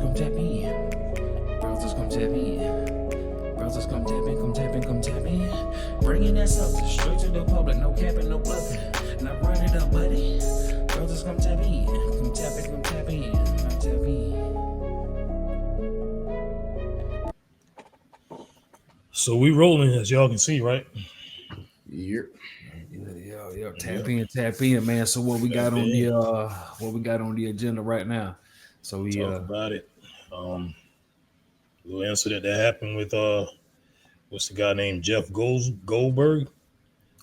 come tap in. Brothers come tap in. Brothers come tap in, come tap in, come tap in. Bringing that substance straight to the public, no capping, no bluffing. Now run it up, buddy. Brothers come tap in, come tap in, come tap in, come tap in. So we rolling, as y'all can see, right? Yeah. Tap in, man. So what we got on the agenda right now? So we talk about it. Little incident that happened with what's the guy named Jeff Goldberg?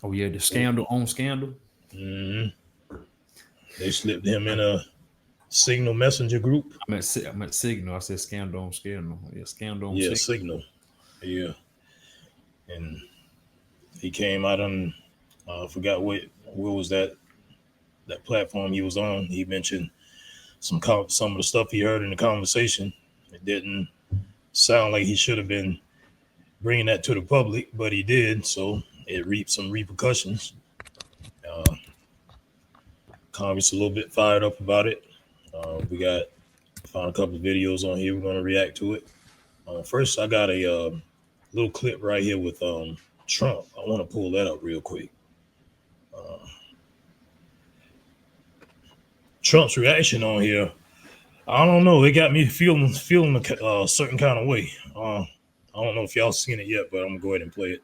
Oh yeah, the scandal on scandal. Mm-hmm. They slipped him in a Signal messenger group. I meant Signal. I said scandal on scandal. Yeah, scandal on Signal. Yeah. And he came out on I forgot what was that platform he was on. He mentioned some of the stuff he heard in the conversation. It didn't sound like he should have been bringing that to the public, but he did. So it reaped some repercussions. Congress a little bit fired up about it. We found a couple of videos on here. We're going to react to it. First, I got a little clip right here with Trump. I want to pull that up real quick. Trump's reaction on here, I don't know. It got me feeling a certain kind of way. I don't know if y'all seen it yet, but I'm gonna go ahead and play it.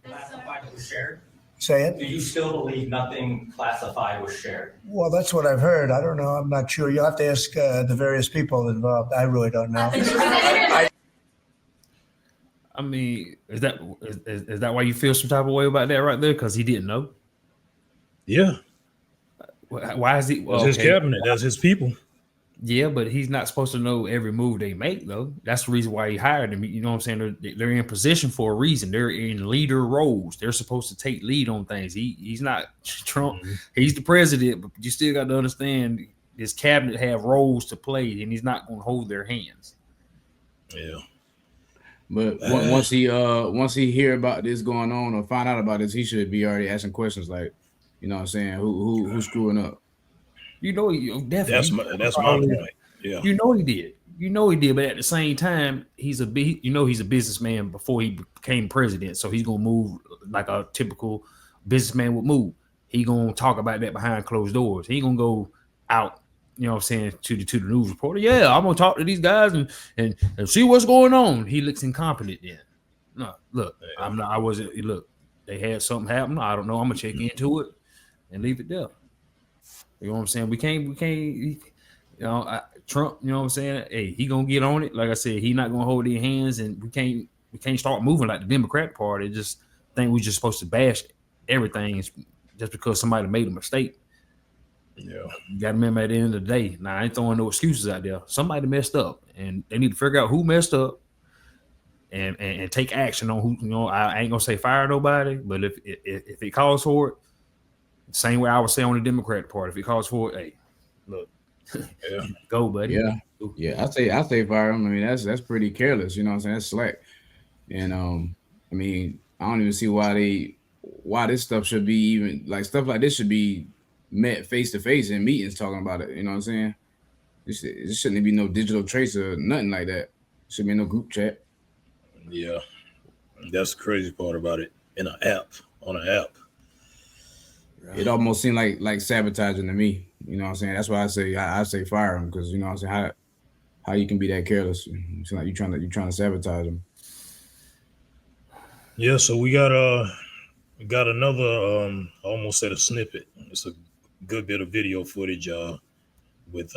Classified was shared. Say it. Do you still believe nothing classified was shared? Well, that's what I've heard. I don't know. I'm not sure. You'll have to ask the various people involved. I really don't know. I mean, is that why you feel some type of way about that right there? Because he didn't know. Yeah. Why is he? That's his cabinet. That's his people. Yeah, but he's not supposed to know every move they make, though. That's the reason why he hired them. You know what I'm saying? They're in position for a reason. They're in leader roles. They're supposed to take lead on things. He's not Trump. Mm-hmm. He's the president, but you still got to understand his cabinet have roles to play, and he's not going to hold their hands. Yeah. But once he hear about this going on or find out about this, he should be already asking questions like, you know what I'm saying, who's screwing up? You know, definitely. That's my point. Yeah. You know he did. But at the same time, he's a businessman before he became president. So he's gonna move like a typical businessman would move. He gonna talk about that behind closed doors. He gonna go out, you know what I'm saying, to the news reporter. Yeah, I'm gonna talk to these guys and see what's going on. He looks incompetent then. No, look, look, they had something happen. I don't know. I'm gonna check into it and leave it there. You know what I'm saying? We can't, Trump, you know what I'm saying? Hey, he gonna get on it. Like I said, he not gonna hold their hands, and we can't start moving like the Democratic Party. Just think we just supposed to bash everything just because somebody made a mistake. Yeah. You gotta remember at the end of the day. Now I ain't throwing no excuses out there. Somebody messed up, and they need to figure out who messed up and take action on who, you know. I ain't gonna say fire nobody, but if it calls for it, same way I would say on the Democratic Party. If it calls for it, hey, look, go, buddy. Yeah. I say fire him. I mean, that's pretty careless. You know what I'm saying? That's slack. And I mean, I don't even see why this stuff should be even like stuff like this should be met face to face in meetings talking about it. You know what I'm saying? There shouldn't be no digital trace or nothing like that. Should be no group chat. Yeah, that's the crazy part about it. On an app. It almost seemed like sabotaging to me. You know what I'm saying? That's why I say fire him, because you know what I'm saying, how you can be that careless? It's like you trying to sabotage him. Yeah, so we got another almost at a snippet. It's a good bit of video footage with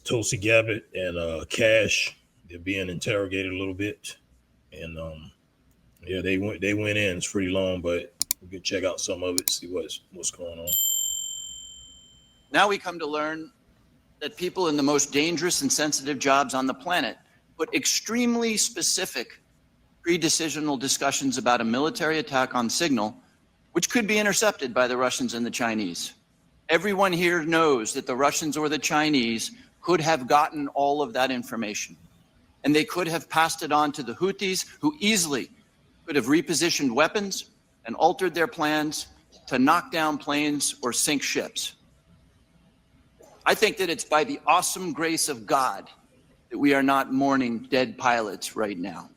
Tulsi Gabbard and Cash. They're being interrogated a little bit, and they went in. It's pretty long, but we can check out some of it, see what's going on. Now we come to learn that people in the most dangerous and sensitive jobs on the planet put extremely specific pre-decisional discussions about a military attack on Signal, which could be intercepted by the Russians and the Chinese. Everyone here knows that the Russians or the Chinese could have gotten all of that information, and they could have passed it on to the Houthis, who easily could have repositioned weapons and altered their plans to knock down planes or sink ships. I think that it's by the awesome grace of God that we are not mourning dead pilots right now.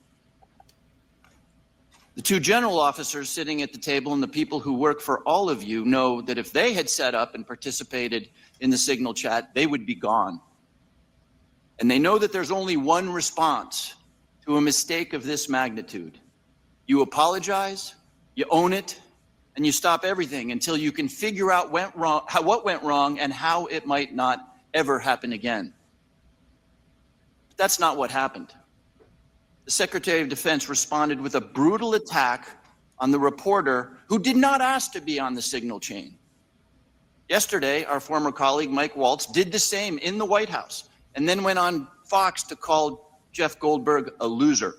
The two general officers sitting at the table and the people who work for all of you know that if they had set up and participated in the Signal chat, they would be gone. And they know that there's only one response to a mistake of this magnitude. You apologize, you own it, and you stop everything until you can figure out what went wrong and how it might not ever happen again. But that's not what happened. The Secretary of Defense responded with a brutal attack on the reporter who did not ask to be on the Signal chain. Yesterday, our former colleague Mike Waltz did the same in the White House and then went on Fox to call Jeff Goldberg a loser.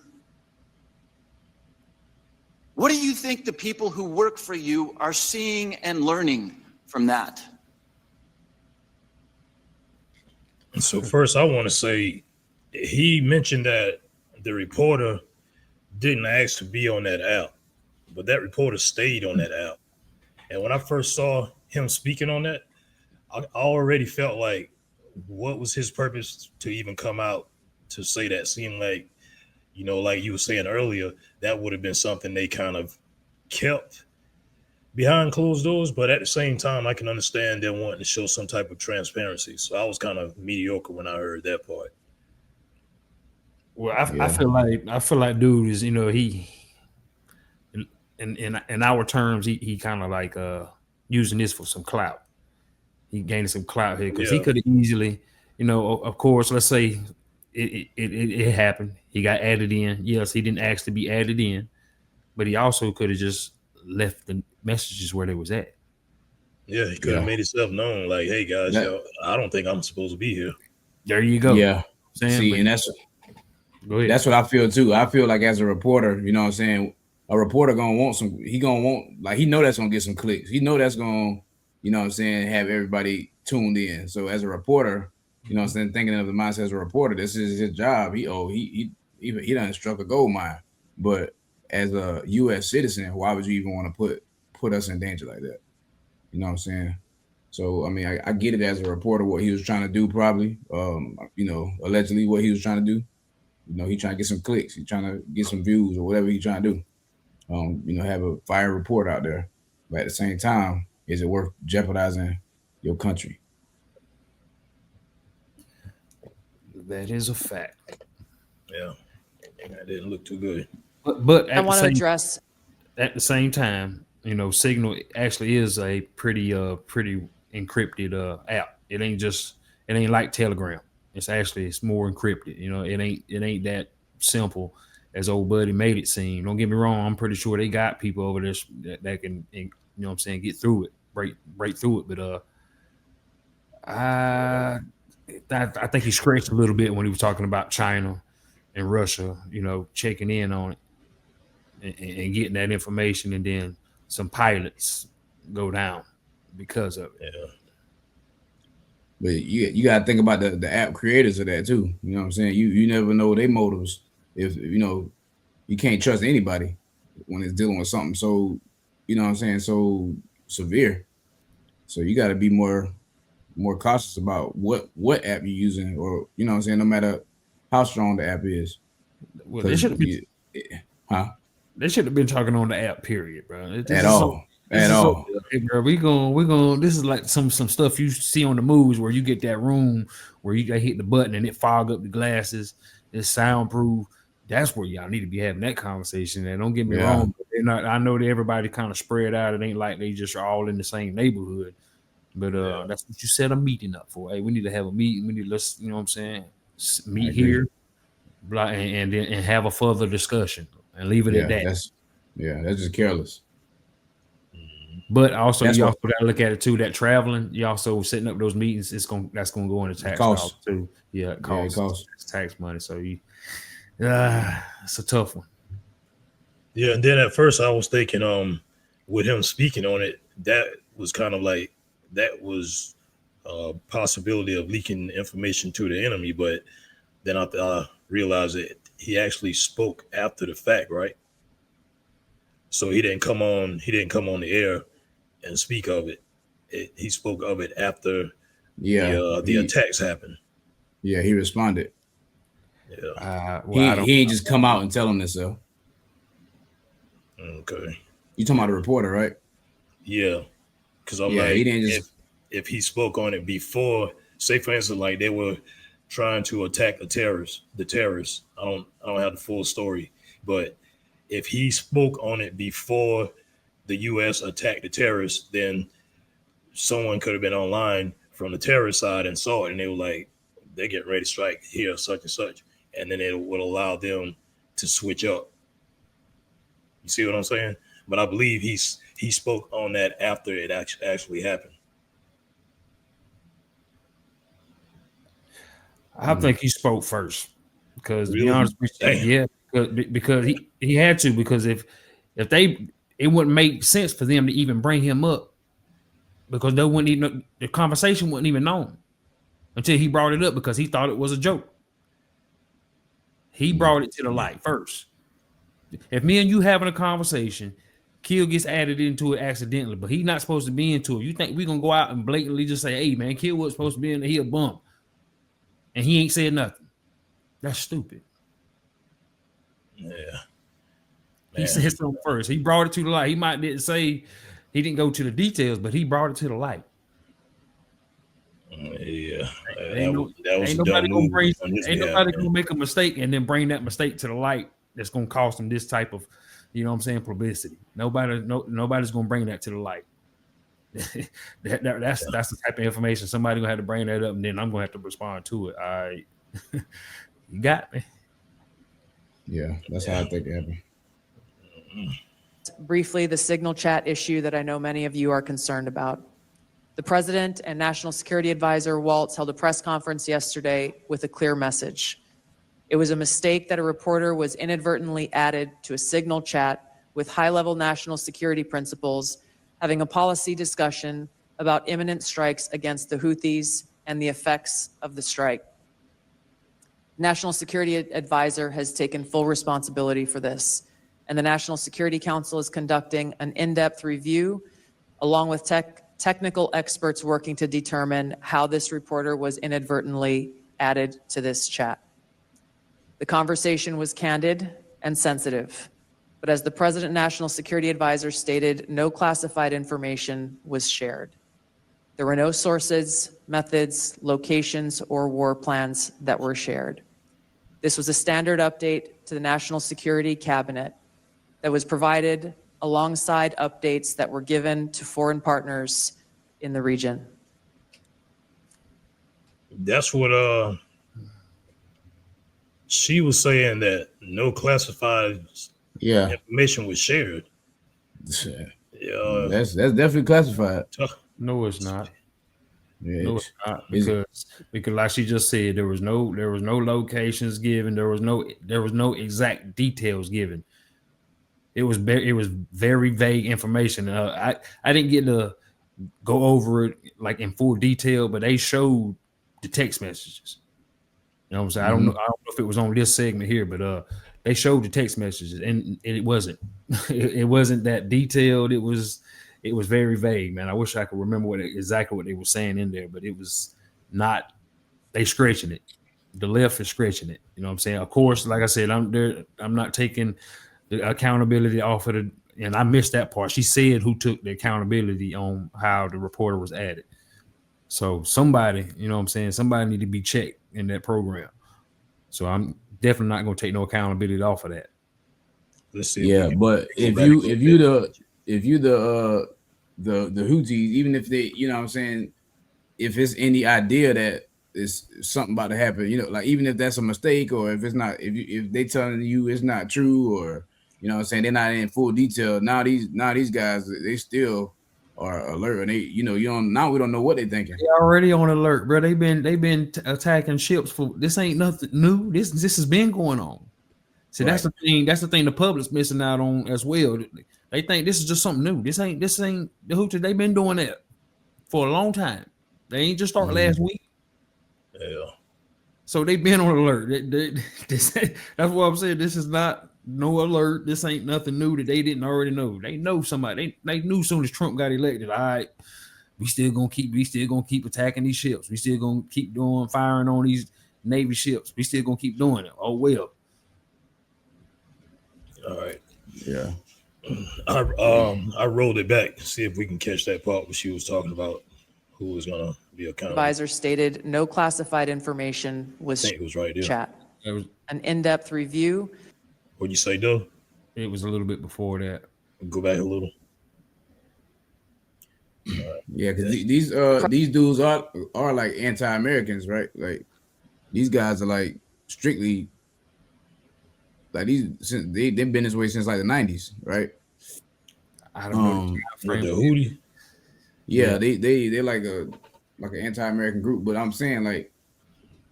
What do you think the people who work for you are seeing and learning from that? So first, I want to say he mentioned that the reporter didn't ask to be on that app, but that reporter stayed on that app. And when I first saw him speaking on that, I already felt like, what was his purpose to even come out to say that? Seemed like, you know, like you were saying earlier, that would have been something they kind of kept behind closed doors. But at the same time, I can understand them wanting to show some type of transparency. So I was kind of mediocre when I heard that part. Well, I feel like dude is, you know, he in our terms, he kind of like using this for some clout. He gained some clout here because he could have easily, you know, of course, let's say it happened. He got added in. Yes, he didn't ask to be added in, but he also could have just left the messages where they was at. Yeah, he could have made himself known, like, hey guys, I don't think I'm supposed to be here. There you go. Yeah. See, and that's what I feel too. I feel like as a reporter, you know what I'm saying, a reporter gonna want he know that's gonna get some clicks. He know that's gonna, you know what I'm saying, have everybody tuned in. So as a reporter, you know what I'm saying, thinking of the mindset as a reporter, this is his job. He done struck a gold mine. But as a U.S. citizen, why would you even want to put us in danger like that? You know what I'm saying? So, I mean, I get it as a reporter, what he was trying to do probably, you know, allegedly what he was trying to do. You know, he trying to get some clicks. He trying to get some views or whatever he trying to do. You know, have a fire report out there. But at the same time, is it worth jeopardizing your country? That is a fact. Yeah, that didn't look too good. But I want to address at the same time, you know, Signal actually is a pretty encrypted app. It ain't like Telegram. It's more encrypted. You know, it ain't that simple as old buddy made it seem. Don't get me wrong. I'm pretty sure they got people over there that can, you know what I'm saying, get through it, break through it. But I think he scratched a little bit when he was talking about China and Russia, you know, checking in on it and getting that information, and then some pilots go down because of it. Yeah. But you got to think about the app creators of that too. You know what I'm saying? You never know their motives. If you know, you can't trust anybody when it's dealing with something so, you know what I'm saying, so severe. So you got to be more cautious about what app you're using, or, you know what I'm saying, no matter how strong the app is. Well, they should have been, They should have been talking on the app, period, bro. At all. Hey, bro, we going. This is like some stuff you see on the movies where you get that room where you got to hit the button and it fog up the glasses. It's soundproof. That's where y'all need to be having that conversation. And don't get me wrong, they're not. I know that everybody kind of spread out. It ain't like they just are all in the same neighborhood. But that's what you set a meeting up for. Hey, we need to have a meeting. We need to, let's, you know what I'm saying, meet here, and have a further discussion and leave it at that. That's just careless. But also, you also got to look at it too. That traveling, you also setting up those meetings. That's gonna go into tax dollars too. Yeah, it costs. It's tax money. So it's a tough one. Yeah, and then at first I was thinking, with him speaking on it, that was kind of like that was a possibility of leaking information to the enemy. But then I realized that he actually spoke after the fact, right? So he didn't come on the air and speak of it. He spoke of it after Yeah, the attacks happened. yeah, he responded. Yeah. He ain't just come out and tell him this though. Okay. You talking about a reporter, right? Yeah. Because I'm Yeah, like, he didn't just. if he spoke on it before, say for instance, like they were trying to attack the terrorists. I don't have the full story, but if he spoke on it before the U.S. attacked the terrorists, then someone could have been online from the terrorist side and saw it, and they were like, they're getting ready to strike here, such and such, and then it would allow them to switch up. You see what I'm saying? But I believe he spoke on that after it actually happened. I think he spoke first because to be Really? honest with you, Damn. yeah, because he had to, because if they, it wouldn't make sense for them to even bring him up, because they wouldn't even, the conversation wasn't even known until he brought it up because he thought it was a joke. He brought it to the light first. If me and you having a conversation, Kill gets added into it accidentally, but he's not supposed to be into it. You think we're gonna go out and blatantly just say, "Hey man, Kill was supposed to be in there, he a bum," and he ain't said nothing? That's stupid. Yeah. He said something first. He brought it to the light. He might didn't say, he didn't go to the details, but he brought it to the light. Yeah. Ain't nobody gonna make a mistake and then bring that mistake to the light. That's gonna cost them this type of, you know what I'm saying, publicity. Nobody's gonna bring that to the light. That's the type of information somebody gonna have to bring that up, and then I'm gonna have to respond to it. All right. You got me. Yeah, that's how I think it happened. Briefly, the signal chat issue that I know many of you are concerned about. The President and National Security Advisor Waltz held a press conference yesterday with a clear message. It was a mistake that a reporter was inadvertently added to a signal chat with high-level national security principals having a policy discussion about imminent strikes against the Houthis and the effects of the strike. National Security Advisor has taken full responsibility for this, and the National Security Council is conducting an in-depth review along with technical experts working to determine how this reporter was inadvertently added to this chat. The conversation was candid and sensitive, but as the President National Security Advisor stated, no classified information was shared. There were no sources, methods, locations, or war plans that were shared. This was a standard update to the National Security Cabinet that was provided alongside updates that were given to foreign partners in the region. That's what she was saying, that no classified information was shared. That's definitely classified. No, it's not. Yeah, No, it's not, because like she just said, there was no locations given. There was no exact details given. It was very vague information. I didn't get to go over it like in full detail, but they showed the text messages. You know what I'm saying? I don't know if it was on this segment here, but they showed the text messages, and it wasn't it wasn't that detailed. It was very vague, man. I wish I could remember exactly what they were saying in there, but it was not. They stretching it. The left is stretching it. You know what I'm saying? Of course, like I said, I'm not taking the accountability off of it, and I missed that part. She said who took the accountability on how the reporter was added. So somebody, you know what I'm saying, somebody need to be checked in that program. So I'm definitely not going to take no accountability off of that. Let's see. Yeah, but if you the Houthis, even if they, you know what I'm saying, if it's any idea that it's something about to happen, you know, like even if that's a mistake, or if it's not, if they telling you it's not true, or you know what I'm saying, they're not in full detail. Now these guys, they still are alert, and they, you know, we don't know what they're thinking. They already on alert, bro. They've been attacking ships for this. Ain't nothing new. This has been going on. See, right. That's the thing the public's missing out on as well. They think this is just something new. This ain't the Houthis. They've been doing that for a long time. They ain't just started last week. Yeah. So they've been on alert. That's what I'm saying. This is not no alert. This ain't nothing new that they didn't already know. They know somebody. They knew as soon as Trump got elected. All right, we still gonna keep attacking these ships. We still gonna keep firing on these Navy ships. We still gonna keep doing it. Oh well. All right. Yeah. I rolled it back. See if we can catch that part where she was talking about who was gonna be accountable. Advisor stated no classified information I was think it was right there. chat. It was An in-depth review. What'd you say, Doug? a little bit before that. Go back a little. Yeah, because these dudes are like anti-Americans, right? Like these guys are like strictly like since they've been this way since like the 90s, right? I don't know. With the Houthi? Yeah, they're like an anti-American group. But I'm saying like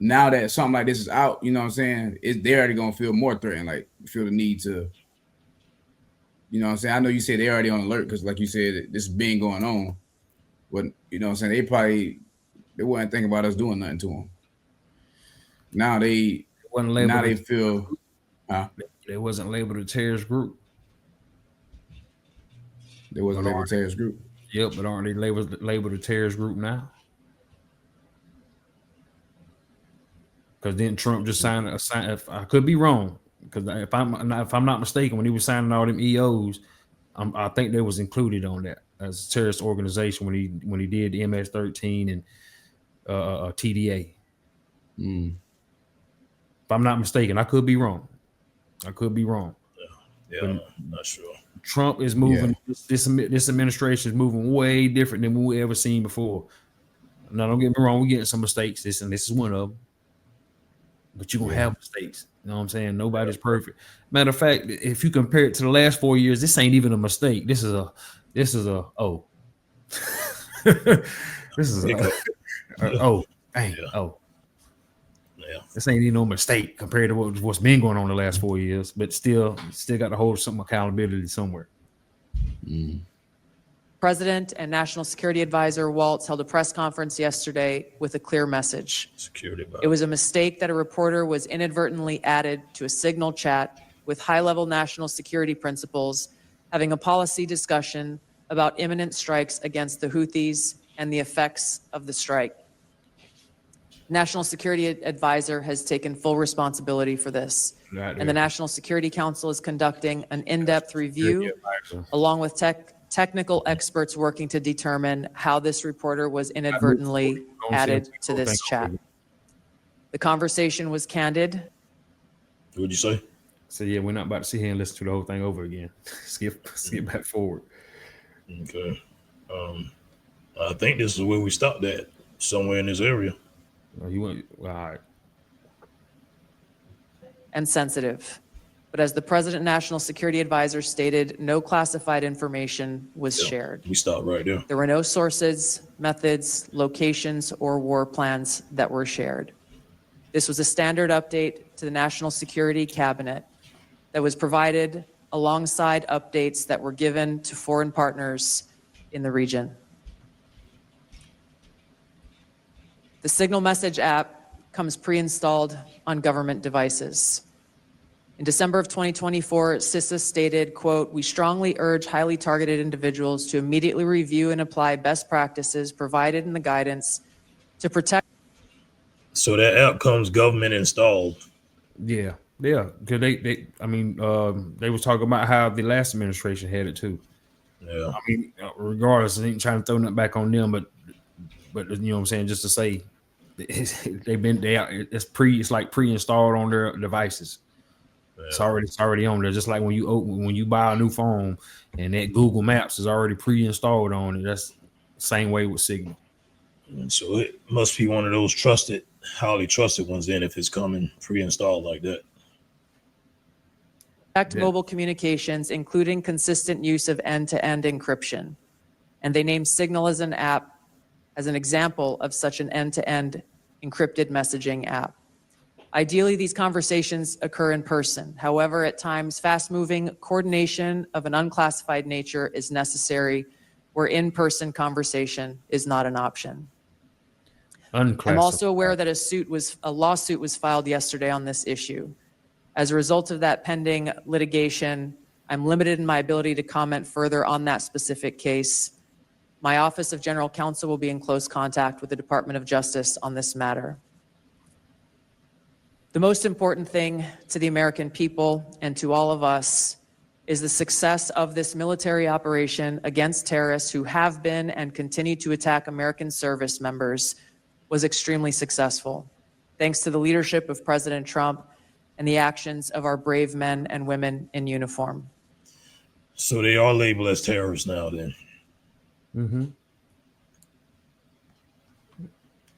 now that something like this is out, you know what I'm saying? They're already gonna feel more threatened, like feel the need to, you know what I'm saying? I know you said they're already on alert because like you said, this has been going on. But you know what I'm saying? They wouldn't think about us doing nothing to them. Now they feel they wasn't labeled a terrorist group. They wasn't labeled a terrorist group. Yep, but aren't they labeled a terrorist group now? Because didn't Trump just sign if I could be wrong, because if I'm not mistaken, when he was signing all them EOs, I think they was included on that as a terrorist organization when he did the MS-13 and TDA. If I'm not mistaken, I could be wrong. Yeah, I'm not sure. Trump is moving. Yeah. This administration is moving way different than we ever seen before. Now, don't get me wrong, we're getting some mistakes. This is one of them. But you're gonna have mistakes. You know what I'm saying? Nobody's perfect. Matter of fact, if you compare it to the last 4 years, this ain't even a mistake. This is a this is a dang. Yeah. This ain't even no mistake compared to what's been going on the last 4 years, but still got to hold some accountability somewhere. President and National Security Advisor Waltz held a press conference yesterday with a clear message. It was a mistake that a reporter was inadvertently added to a Signal chat with high-level national security principals having a policy discussion about imminent strikes against the Houthis and the effects of the strike. National Security Advisor has taken full responsibility for this. And the National Security Council is conducting an in-depth review along with technical experts working to determine how this reporter was inadvertently added to this chat. The conversation was candid. What'd you say? So yeah, we're not about to sit here and listen to the whole thing over again. Skip back forward. Okay. I think this is where we stopped at, somewhere in this area. All right. And sensitive. But as the President National Security Advisor stated, no classified information was shared. We stopped right there. There were no sources, methods, locations, or war plans that were shared. This was a standard update to the National Security Cabinet that was provided alongside updates that were given to foreign partners in the region. The Signal Message app comes pre-installed on government devices. In December of 2024, CISA stated, quote, "We strongly urge highly targeted individuals to immediately review and apply best practices provided in the guidance to protect." So that app comes government installed. Yeah. Because they was talking about how the last administration had it too. Yeah. I mean, regardless, I ain't trying to throw nothing back on them, but you know what I'm saying, just to say, it's like pre-installed on their devices. Yeah. It's already on there. Just like when you buy a new phone and that Google Maps is already pre-installed on it. That's the same way with Signal. And so it must be one of those highly trusted ones then if it's coming pre-installed like that. Protect mobile communications, including consistent use of end-to-end encryption. And they named Signal as an app as an example of such an end-to-end encrypted messaging app. Ideally, these conversations occur in person. However, at times, fast-moving coordination of an unclassified nature is necessary where in-person conversation is not an option. I'm also aware that a lawsuit was filed yesterday on this issue. As a result of that pending litigation, I'm limited in my ability to comment further on that specific case. My Office of General Counsel will be in close contact with the Department of Justice on this matter. The most important thing to the American people and to all of us is the success of this military operation against terrorists who have been and continue to attack American service members was extremely successful, thanks to the leadership of President Trump and the actions of our brave men and women in uniform. So they are labeled as terrorists now then. Mm-hmm.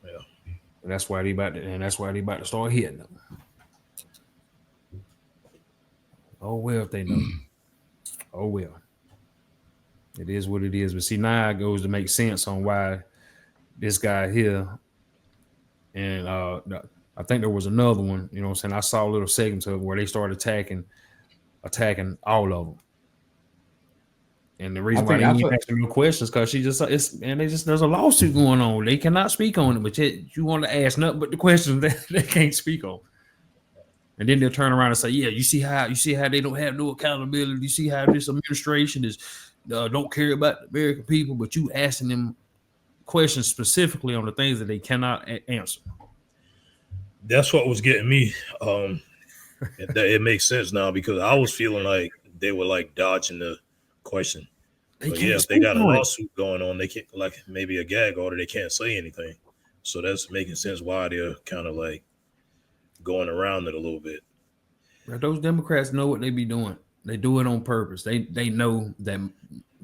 Yeah. And that's why they about to start hitting them. Oh well, if they know. Oh well. It is what it is. But see, now it goes to make sense on why this guy here, and I think there was another one, you know what I'm saying? I saw little segments of where they started attacking all of them. And the reason why they ain't asking no questions because there's a lawsuit going on. They cannot speak on it, but yet you want to ask nothing but the questions that they can't speak on. And then they'll turn around and say, "Yeah, you see how they don't have no accountability. You see how this administration is don't care about the American people, but you asking them questions specifically on the things that they cannot answer." That's what was getting me. It makes sense now because I was feeling like they were like dodging the question. But yeah, if they got a lawsuit going on, they can't, like maybe a gag order, they can't say anything. So that's making sense why they're kind of like going around it a little bit. Those Democrats know what they be doing. They do it on purpose. They know that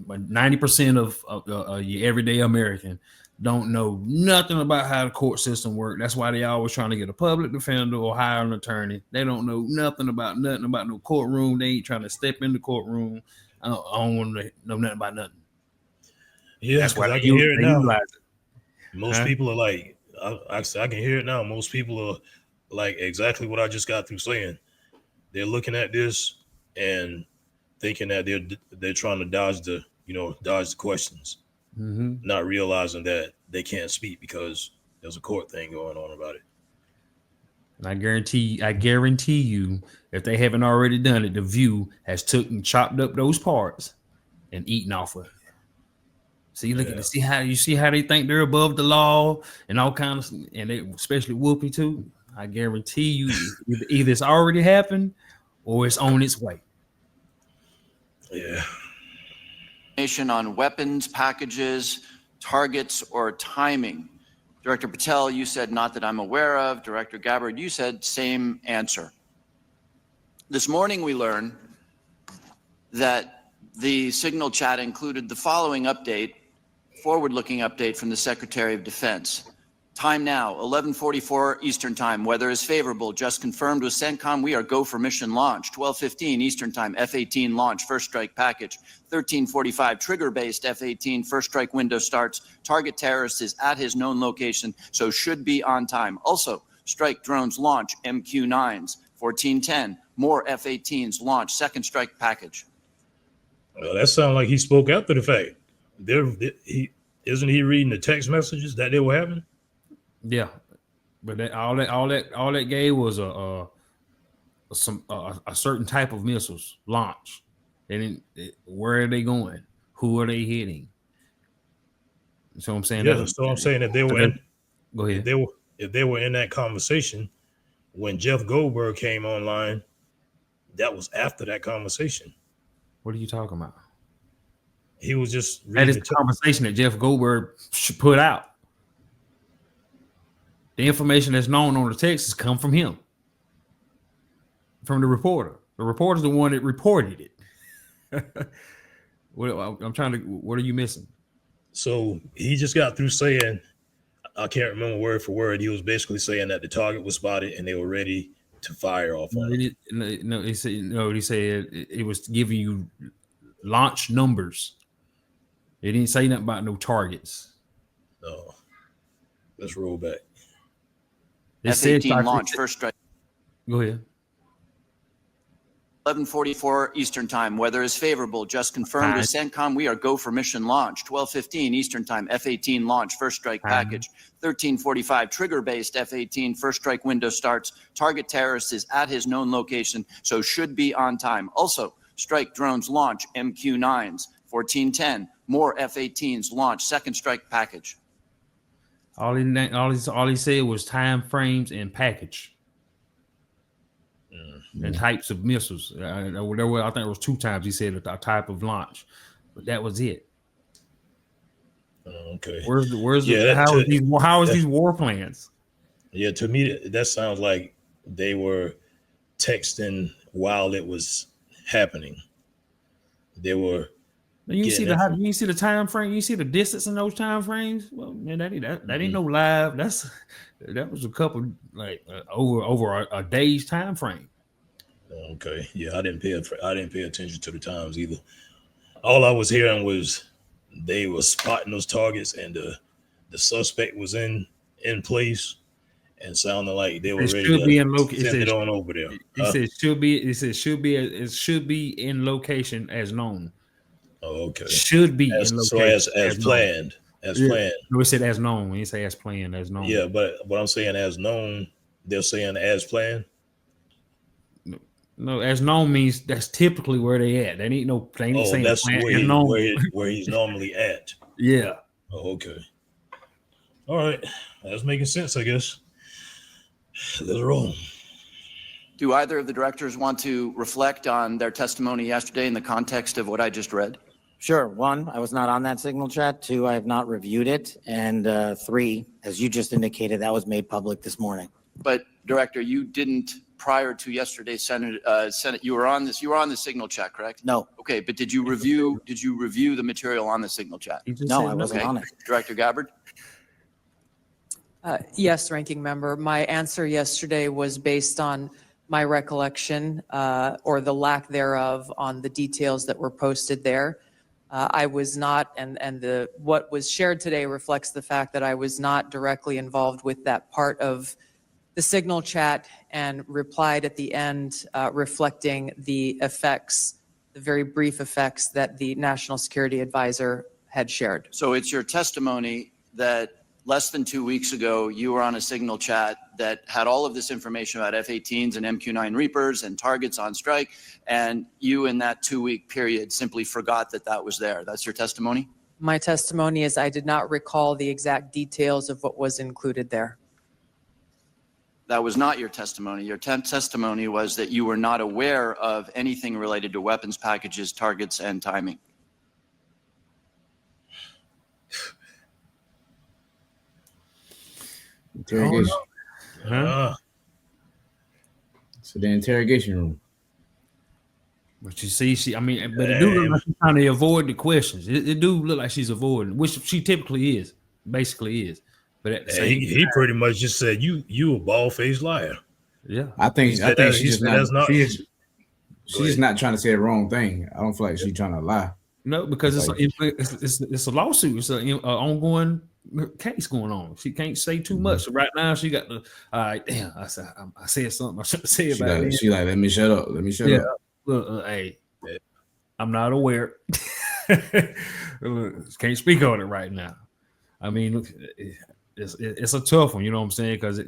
90% of your everyday American don't know nothing about how the court system works. That's why they always trying to get a public defender or hire an attorney. They don't know nothing about no courtroom. They ain't trying to step in the courtroom. I don't want to know nothing about nothing. Yeah, that's why I can hear it now. It. Most people are like, I can hear it now. Most people are like exactly what I just got through saying. They're looking at this and thinking that they're trying to dodge the questions, not realizing that they can't speak because there's a court thing going on about it. And I guarantee you, if they haven't already done it, The View has chopped up those parts and eaten off of it. So you look at it, see how they think they're above the law and all kinds of, and they, especially Whoopi too. I guarantee you, either it's already happened or it's on its way. Yeah. On weapons packages, targets, or timing. Director Patel, you said not that I'm aware of. Director Gabbard, you said same answer. This morning we learned that the signal chat included the following update, forward-looking update from the Secretary of Defense. Time now, 11:44 Eastern Time. Weather is favorable. Just confirmed with CENTCOM. We are go for mission launch. 12:15 Eastern Time. F-18 launch. First strike package. 13:45 trigger-based F-18 first strike window starts. Target terrorist is at his known location, so should be on time. Also, strike drones launch. MQ-9s. 14:10. More F-18s launch. Second strike package. Well, that sounds like he spoke after the fact. Isn't he reading the text messages that they were having? Yeah, but all that gave was a certain type of missiles launch. Where are they going? Who are they hitting? So I'm saying. Yeah, so I'm saying if they were go ahead. If they were in that conversation when Jeff Goldberg came online, that was after that conversation. What are you talking about? He was just reading that is the conversation that Jeff Goldberg should put out. The information that's known on the text has come from him, from the reporter. The reporter's the one that reported it. What are you missing? So he just got through saying, I can't remember word for word. He was basically saying that the target was spotted and they were ready to fire off on it. No, he said it was giving you launch numbers. It didn't say nothing about no targets. No. Let's roll back. F-18 launch, first strike. Go ahead. 11:44 Eastern Time. Weather is favorable. Just confirmed with CENTCOM. We are go for mission launch. 12:15 Eastern Time. F-18 launch. First strike package. 13:45 trigger-based F-18 first strike window starts. Target terrorist is at his known location, so should be on time. Also, strike drones launch. MQ-9s. 14:10. more F-18s launched, second strike package. All he said was time frames and package and types of missiles. I think it was 2 times he said a type of launch, but that was it. Okay. How is these war plans? Yeah, to me that sounds like they were texting while it was happening. They were. You see the time frame. You see the distance in those time frames. Well, man, that ain't no live. That was a couple over a day's time frame. Okay, yeah, I didn't pay attention to the times either. All I was hearing was they were spotting those targets, and the suspect was in place, and sounding like they were ready to send it on over there. It should be in location as known. Oh, okay. Should be in location. So as planned. As planned. No, it said as known. When you say as planned, as known. Yeah, but what I'm saying as known, they're saying as planned. No, as known means that's typically where they at. They ain't saying that's known. where he's normally at. Yeah. Oh, okay. All right. That's making sense, I guess. Let's roll. Do either of the directors want to reflect on their testimony yesterday in the context of what I just read? Sure. 1, I was not on that signal chat. 2, I have not reviewed it. And 3, as you just indicated, that was made public this morning. But Director, you didn't prior to yesterday's Senate. You were on the signal chat, correct? No. Okay, but did you review the material on the signal chat? No, I wasn't on it. Director Gabbard? Yes, Ranking Member. My answer yesterday was based on my recollection or the lack thereof on the details that were posted there. I was not, and what was shared today reflects the fact that I was not directly involved with that part of the signal chat and replied at the end reflecting the effects, the very brief effects that the National Security Advisor had shared. So it's your testimony that less than 2 weeks ago, you were on a signal chat that had all of this information about F-18s and MQ-9 Reapers and targets on strike, and you in that 2-week period simply forgot that was there. That's your testimony? My testimony is I did not recall the exact details of what was included there. That was not your testimony. Your testimony was that you were not aware of anything related to weapons packages, targets, and timing. Interrogation. So the interrogation room. But you see, but it do look like she's trying to avoid the questions. It do look like she's avoiding, which she typically is, basically is. But at the same he pretty much just said you a bald-faced liar. Yeah, I think she's just not trying to say the wrong thing. I don't feel like she's trying to lie. No, because it's a lawsuit. It's an ongoing case going on. She can't say too much. So right now she got the. Damn, I said something I shouldn't say about it. She like, let me shut up. Let me shut up. Look, hey, I'm not aware. Can't speak on it right now. I mean, look, it's a tough one. You know what I'm saying? Because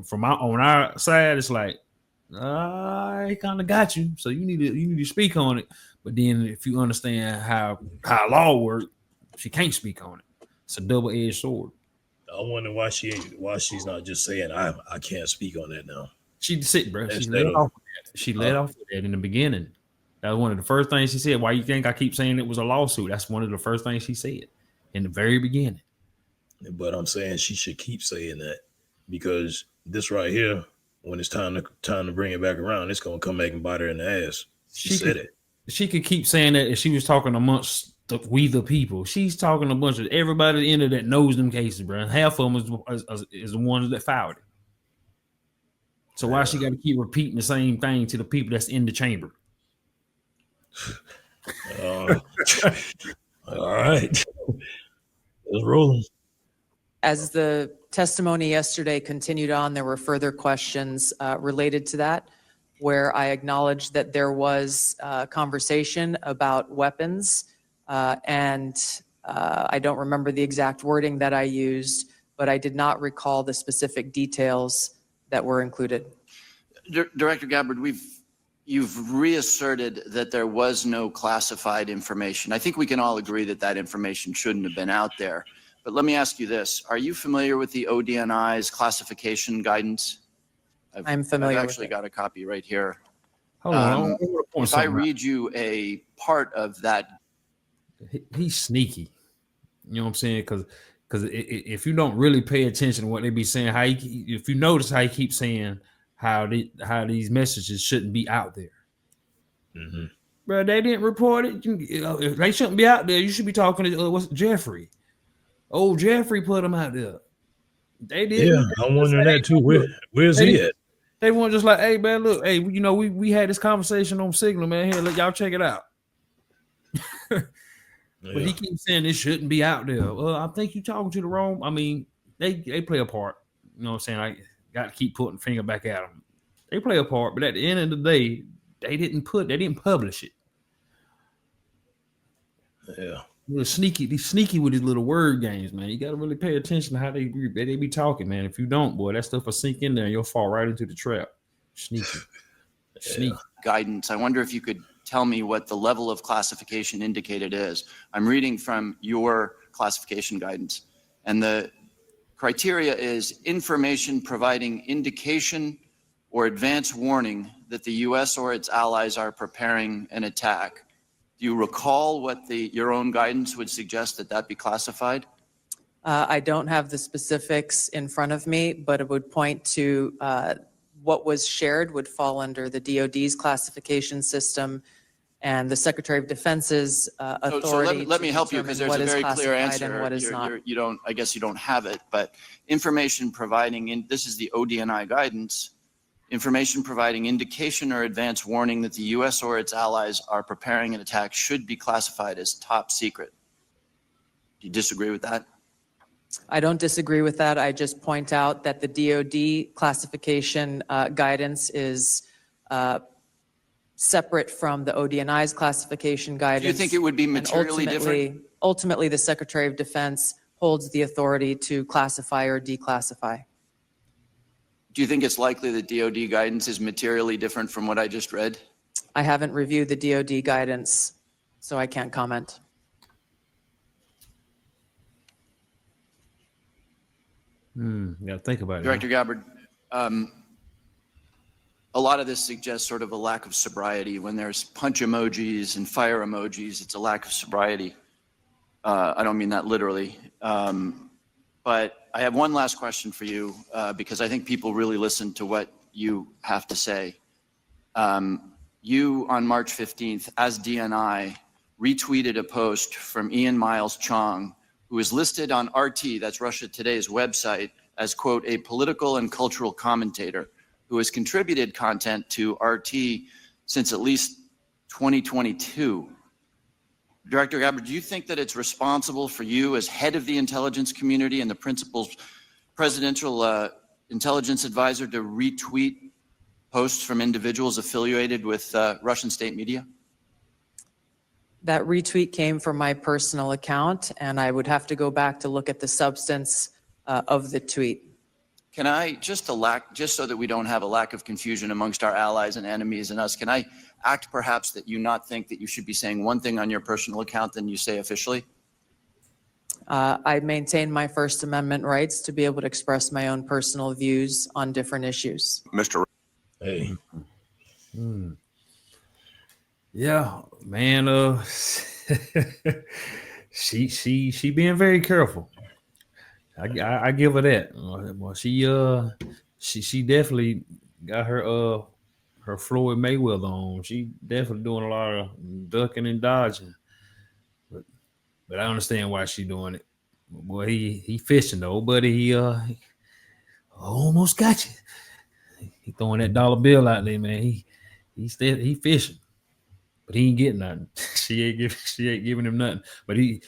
from on our side, it's like, I kind of got you. So you need to speak on it. But then if you understand how law works, she can't speak on it. It's a double-edged sword. I wonder why she's not just saying I can't speak on that now. She said, bro. She let off with that in the beginning. That was one of the first things she said. Why you think I keep saying it was a lawsuit? That's one of the first things she said in the very beginning. But I'm saying she should keep saying that, because this right here, when it's time to bring it back around, it's gonna come back and bite her in the ass. She said it. She could keep saying that if she was talking amongst we the people. She's talking a bunch of everybody at the end of that knows them cases, bro. Half of them is the ones that filed it. So why she got to keep repeating the same thing to the people that's in the chamber? All right, let's roll. As the testimony yesterday continued on, there were further questions related to that, where I acknowledged that there was conversation about weapons, and I don't remember the exact wording that I used, but I did not recall the specific details that were included. Director Gabbard, you've reasserted that there was no classified information. I think we can all agree that that information shouldn't have been out there. But let me ask you this. Are you familiar with the ODNI's classification guidance? I'm familiar I've with actually it. got a copy right here. Hold on. I wanna point If I something out. read you a part of that, He's sneaky. You know what I'm saying? Because if you don't really pay attention to what they be saying, if you notice how he keeps saying how these messages shouldn't be out there, Mm-hmm. bro, they didn't report it. If they shouldn't be out there, you should be talking to what's Jeffrey. Oh, Jeffrey put them out there. They didn't. Yeah, I'm wondering that too. Where's he at? They weren't just like, hey man, look, hey, we had this conversation on Signal, man. Here, let y'all check it out. But he keeps saying it shouldn't be out there. Well, I think you're talking to the wrong. I mean, they play a part. You know what I'm saying? I got to keep putting finger back at them. They play a part, but at the end of the day, they didn't publish it. Yeah. They're sneaky with his little word games, man. You got to really pay attention to how they be talking, man. If you don't, boy, that stuff will sink in there and you'll fall right into the trap. Sneaky. guidance, I wonder if you could tell me what the level of classification indicated is. I'm reading from your classification guidance, and the criteria is information providing indication or advance warning that the U.S. or its allies are preparing an attack. Do you recall what your own guidance would suggest that be classified? I don't have the specifics in front of me, but it would point to what was shared would fall under the DoD's classification system and the Secretary of Defense's authority. So let me help you, because there's a very clear answer. And what is not. I guess you don't have it, but information providing, this is the ODNI guidance, information providing indication or advance warning that the U.S. or its allies are preparing an attack should be classified as top secret. Do you disagree with that? I don't disagree with that. I just point out that the DoD classification guidance is separate from the ODNI's classification guidance. Do you think it would be And materially different? Ultimately, the Secretary of Defense holds the authority to classify or declassify. Do you think it's likely that DoD guidance is materially different from what I just read? I haven't reviewed the DoD guidance, so I can't comment. Yeah, think about it. Director Gabbard, a lot of this suggests sort of a lack of sobriety. When there's punch emojis and fire emojis, it's a lack of sobriety. I don't mean that literally. But I have one last question for you, because I think people really listen to what you have to say. You, on March 15th, as DNI, retweeted a post from Ian Miles Chong, who is listed on RT, that's Russia Today's website, as, quote, a political and cultural commentator who has contributed content to RT since at least 2022. Director Gabbard, do you think that it's responsible for you as head of the intelligence community and the principal presidential intelligence advisor to retweet posts from individuals affiliated with Russian state media? That retweet came from my personal account, and I would have to go back to look at the substance of the tweet. Can I, just so that we don't have a lack of confusion amongst our allies and enemies and us, can I act perhaps that you not think that you should be saying one thing on your personal account than you say officially? I maintain my First Amendment rights to be able to express my own personal views on different issues. Mr. Hey. Yeah, man. She being very careful. I give her that. Well, she definitely got her Floyd Mayweather on. She definitely doing a lot of ducking and dodging. But I understand why she doing it. Boy, he fishing though, buddy. He almost got you. He throwing that dollar bill out there, man. He fishing. But he ain't getting nothing. She ain't giving him nothing. But he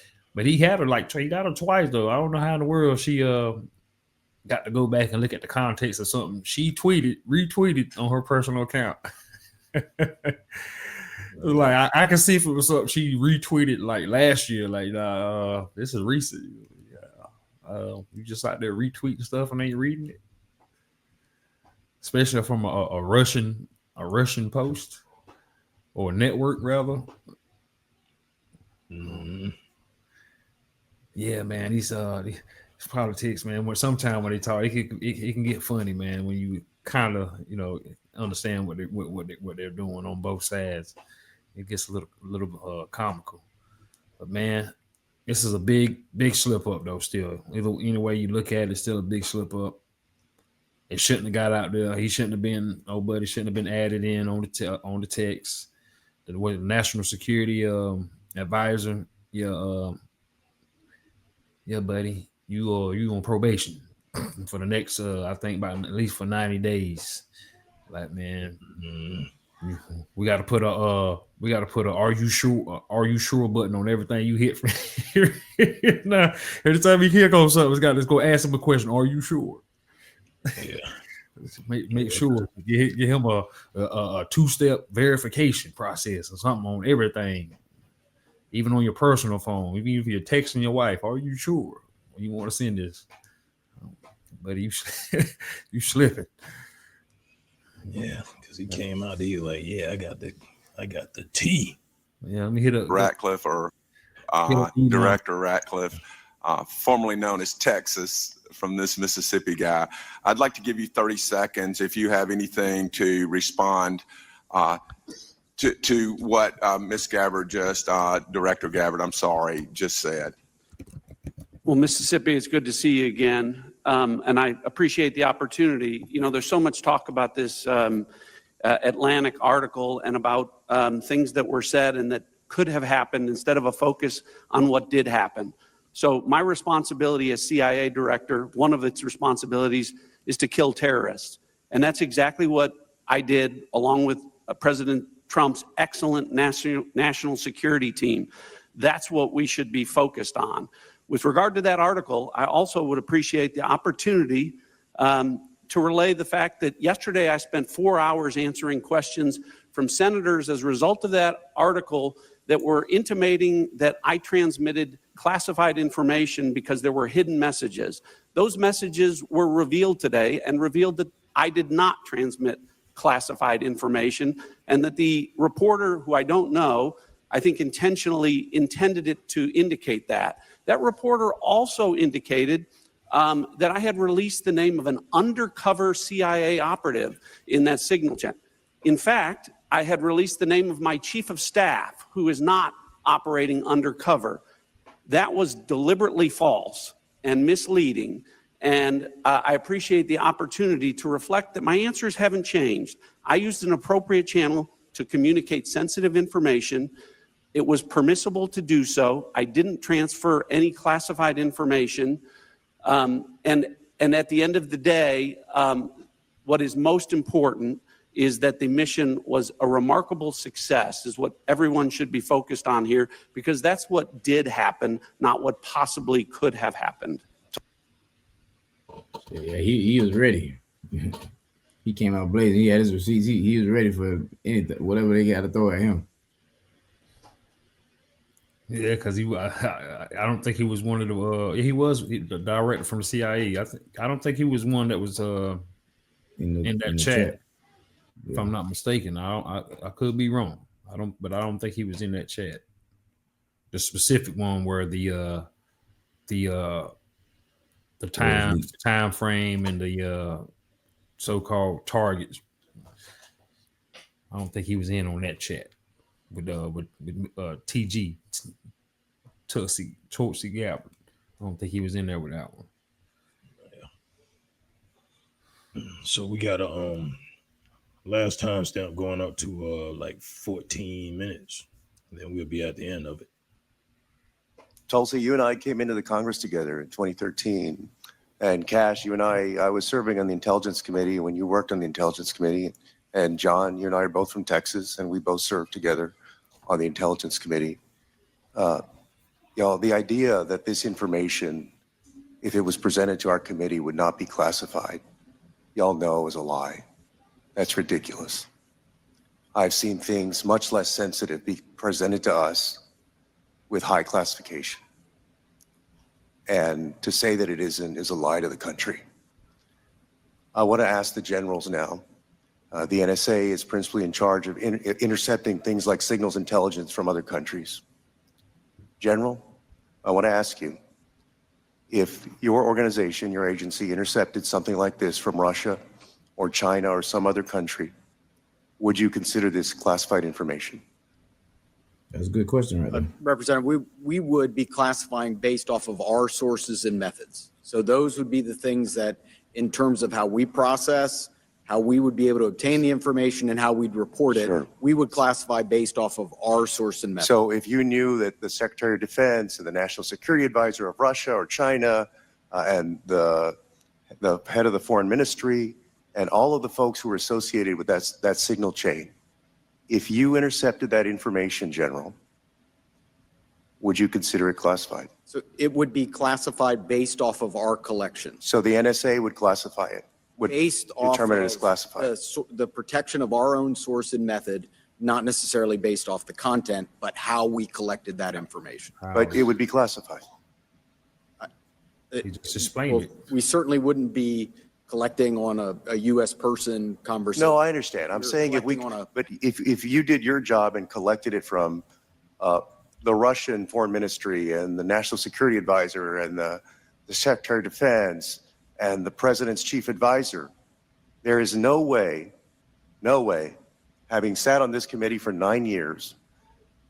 had her he got her twice though. I don't know how in the world she got to go back and look at the context of something she retweeted on her personal account. Like I can see if it was something she retweeted like last year. Like this is recent. You just out there retweeting stuff and ain't reading it, especially from a Russian post. or network rather. Yeah, man, these politics, man. When sometimes when they talk, it can get funny, man. When you kind of understand what they're doing on both sides, it gets a little comical. But man, this is a big slip up though. Still, any way you look at it, it's still a big slip up. It shouldn't have got out there. He shouldn't have been. Nobody shouldn't have been added in on the text. The national security advisor, yeah, buddy, you on probation for the next I think about at least for 90 days. Like, man, we got to put a are you sure button on everything you hit from here. Now, every time you click on something, let's go ask him a question. Are you sure? Yeah. Make sure get him a two-step verification process or something on everything. Even on your personal phone, even if you're texting your wife, are you sure you want to send this? But you slipping. Yeah, because he came out to you like, yeah, I got the T. Yeah, let me hit up Ratcliffe or Director Ratcliffe, formerly known as Texas, from this Mississippi guy. I'd like to give you 30 seconds if you have anything to respond to what Ms. Gabbard Director Gabbard, just said. Well, Mississippi, it's good to see you again. And I appreciate the opportunity. There's so much talk about this Atlantic article and about things that were said and that could have happened instead of a focus on what did happen. So my responsibility as CIA director, one of its responsibilities is to kill terrorists. And that's exactly what I did along with President Trump's excellent national security team. That's what we should be focused on. With regard to that article, I also would appreciate the opportunity to relay the fact that yesterday I spent 4 hours answering questions from senators as a result of that article that were intimating that I transmitted classified information because there were hidden messages. Those messages were revealed today and revealed that I did not transmit classified information, and that the reporter, who I don't know, I think intentionally intended it to indicate that. That reporter also indicated that I had released the name of an undercover CIA operative in that signal chat. In fact, I had released the name of my chief of staff, who is not operating undercover. That was deliberately false and misleading. And I appreciate the opportunity to reflect that my answers haven't changed. I used an appropriate channel to communicate sensitive information. It was permissible to do so. I didn't transfer any classified information. And at the end of the day, what is most important is that the mission was a remarkable success, is what everyone should be focused on here, because that's what did happen, not what possibly could have happened. Yeah, he was ready. He came out blazing. He had his receipts. He was ready for anything, whatever they got to throw at him. Yeah, because I don't think he was one of the. He was the director from the CIA. I don't think he was one that was in that chat. If I'm not mistaken, I could be wrong. I don't think he was in that chat. The specific one where the time frame and the so-called targets. I don't think he was in on that chat with TG Tulsi Gabbard. I don't think he was in there with that one. So we got a last time stamp going up to like 14 minutes. And then we'll be at the end of it. Tulsi, you and I came into the Congress together in 2013. And Cash, you and I was serving on the Intelligence Committee when you worked on the Intelligence Committee. And John, you and I are both from Texas, and we both served together on the Intelligence Committee. Y'all, the idea that this information, if it was presented to our committee, would not be classified, y'all know is a lie. That's ridiculous. I've seen things much less sensitive be presented to us with high classification. And to say that it isn't is a lie to the country. I want to ask the generals now. The NSA is principally in charge of intercepting things like signals intelligence from other countries. General, I want to ask you, if your organization, your agency, intercepted something like this from Russia or China or some other country, would you consider this classified information? That's a good question right there. Representative, we would be classifying based off of our sources and methods. So those would be the things that, in terms of how we process, how we would be able to obtain the information and how we'd report it, Sure. we would classify based off of our source and method. So if you knew that the Secretary of Defense and the National Security Advisor of Russia or China and the head of the Foreign Ministry and all of the folks who were associated with that signal chain, if you intercepted that information, General, would you consider it classified? So it would be classified based off of our collections. So the NSA would classify it, would Based off determine it as of classified. the protection of our own source and method, not necessarily based off the content, but how we collected that information. But it would be classified. He just explained Well, it. we certainly wouldn't be collecting on a U.S. person conversation. No, I understand. I'm We're saying if we, collecting on but if you did your job and collected it from the Russian Foreign Ministry and the National Security Advisor and the Secretary of Defense and the President's Chief Advisor, there is no way, having sat on this committee for 9 years,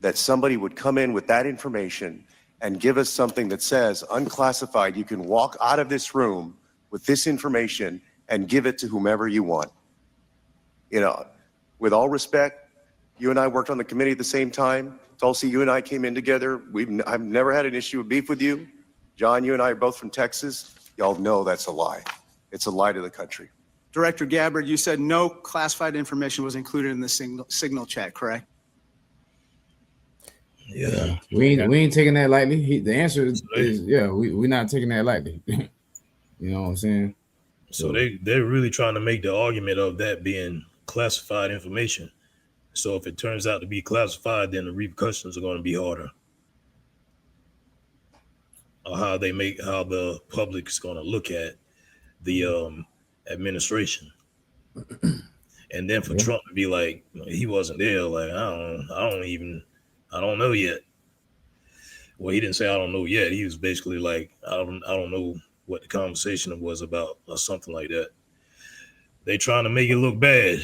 that somebody would come in with that information and give us something that says unclassified, you can walk out of this room with this information and give it to whomever you want. You know, with all respect, you and I worked on the committee at the same time. Tulsi, you and I came in together. I've never had an issue of beef with you. John, you and I are both from Texas. Y'all know that's a lie. It's a lie to the country. Director Gabbard, you said no classified information was included in the signal chat, correct? Yeah. We ain't taking that lightly. The answer is yeah, we're not taking that lightly. You know what I'm saying? So they're really trying to make the argument of that being classified information. So if it turns out to be classified, then the repercussions are going to be harder. Or how the public is going to look at the administration. And then for Trump to be like, he wasn't there, like I don't know yet. Well, he didn't say I don't know yet. He was basically like, I don't know what the conversation was about or something like that. They trying to make it look bad,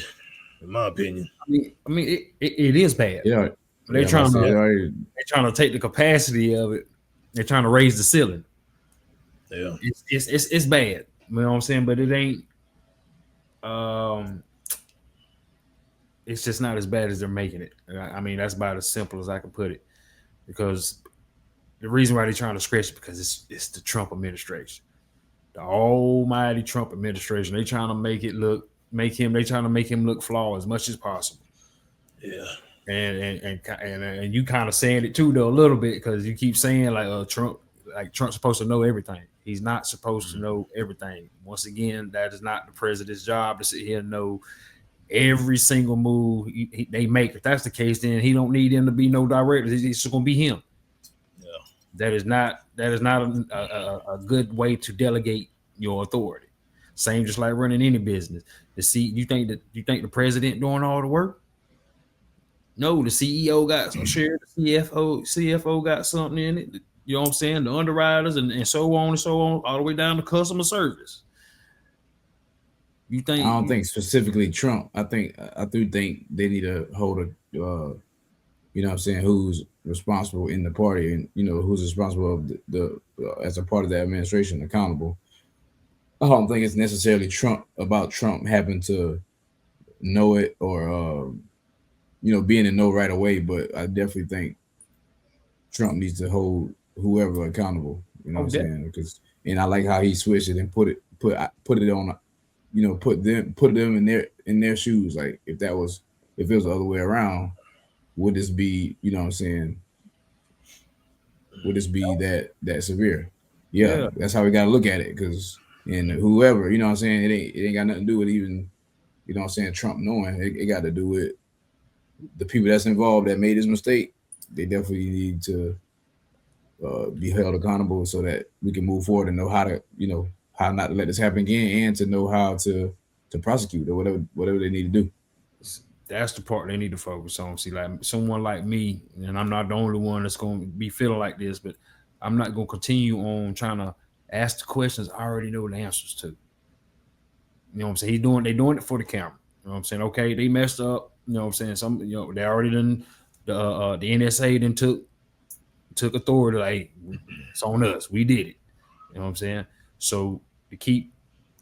in my opinion. I mean, it is bad. Yeah. They're trying to take the capacity of it. They're trying to raise the ceiling. Yeah. It's bad. You know what I'm saying? But it ain't it's just not as bad as they're making it. I mean, that's about as simple as I can put it. Because the reason why they're trying to stretch it because it's the Trump administration. The almighty Trump administration. They trying to make him look flawed as much as possible. Yeah. And you kind of saying it too though a little bit because you keep saying Trump's supposed to know everything. He's not supposed to know everything. Once again, that is not the president's job to sit here and know every single move they make. If that's the case, then he don't need him to be no director. It's just going to be him. Yeah. That is not a good way to delegate your authority. Same just like running any business. You think the president doing all the work? No, the CEO got some share. The CFO got something in it. You know what I'm saying? The underwriters and so on, all the way down to customer service. You think? I don't think specifically Trump. I do think they need to hold a, you know what I'm saying, who's responsible in the party and, you know, who's responsible of the as a part of the administration accountable. I don't think it's necessarily Trump having to know it or, you know, being in know right away. But I definitely think Trump needs to hold whoever accountable. You know what I'm saying? Because I like how he switched it and put it on, you know, put them in their shoes. Like if it was the other way around, would this be, you know what I'm saying? Would this be that severe? Yeah, that's how we got to look at it. Because and whoever, you know what I'm saying, it ain't got nothing to do with even, you know what I'm saying, Trump knowing. It got to do with the people that's involved that made this mistake. They definitely need to be held accountable so that we can move forward and know how to, you know, how not to let this happen again, and to know how to to prosecute or whatever they need to do. That's the part they need to focus on. See, like someone like me, and I'm not the only one that's going to be feeling like this, but I'm not going to continue on trying to ask the questions I already know the answers to. You know what I'm saying? They're doing it for the camera. You know what I'm saying? Okay, they messed up. You know what I'm saying? They already done the NSA then took authority. Like, it's on us. We did it. You know what I'm saying? So to keep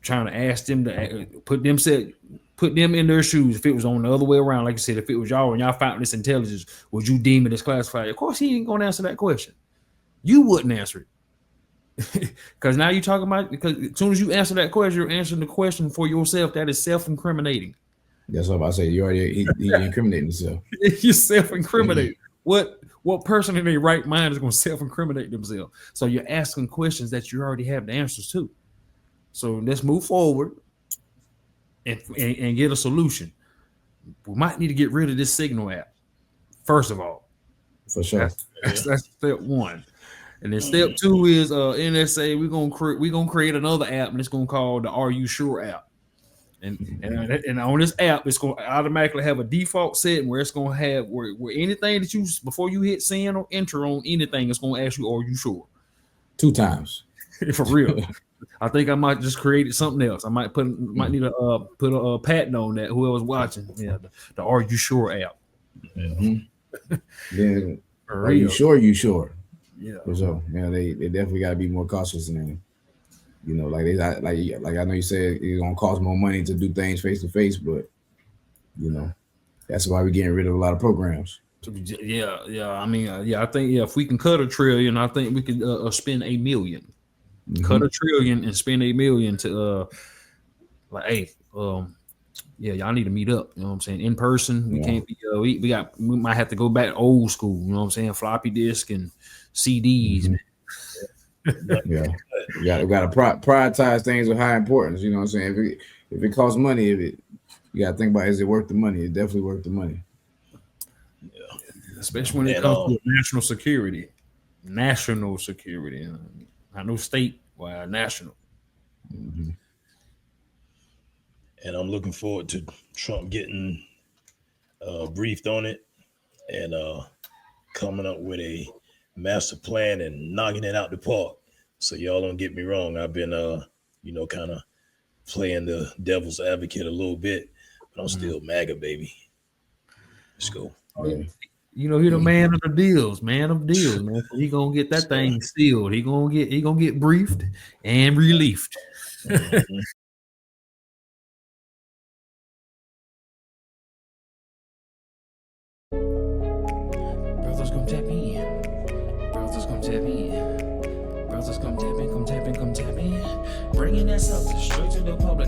trying to ask them to put them in their shoes. If it was on the other way around, like I said, if it was y'all and y'all found this intelligence, would you deem it as classified? Of course, he ain't gonna answer that question. You wouldn't answer it. Because now you're talking about, because as soon as you answer that question, you're answering the question for yourself. That is self-incriminating. That's what I say. You already he incriminating himself. You're self-incriminating. What person in their right mind is going to self-incriminate themselves? So you're asking questions that you already have the answers to. So let's move forward and get a solution. We might need to get rid of this Signal app. First of all, for sure. That's step one. And then step two is NSA. We're gonna create another app, and it's gonna call the Are You Sure app. And on this app, it's gonna automatically have a default setting where it's gonna have where anything that you before you hit send or enter on anything, it's gonna ask you, "Are you sure?" 2 times. For real. I think I might just create something else. I might need to put a patent on that. Whoever's watching, the Are You Sure app. Mm-hmm. Then For are you real. sure? You sure? Yeah. For sure. Yeah, they definitely got to be more cautious than, you know, like I know you said it's gonna cost more money to do things face to face, but you know, that's why we're getting rid of a lot of programs. Yeah. I mean, I think if we can cut $1 trillion, I think we could spend $1 million. Mm-hmm. Cut $1 trillion and spend $1 million to y'all need to meet up. You know what I'm saying? In person. We can't be we might have to go back old school, you know what I'm saying? Floppy disk and CDs, man. Yeah. We got to prioritize things with high importance. You know what I'm saying? If it costs money, you got to think about, is it worth the money? It's definitely worth the money. Yeah. Especially when it comes to national security. National security. Not no state, national. Mm-hmm. And I'm looking forward to Trump getting briefed on it and coming up with a master plan and knocking it out the park. So y'all don't get me wrong. I've been, kind of playing the devil's advocate a little bit, but I'm still MAGA, baby. Let's go. You know, he the man of the deals, man. So he gonna get that thing sealed. He gonna get briefed and relieved. Mm-hmm. Brothers come tap in. Brothers come tap in. Brothers come tap in. Come tap in. Come tap in. Bringing that substance straight to the public.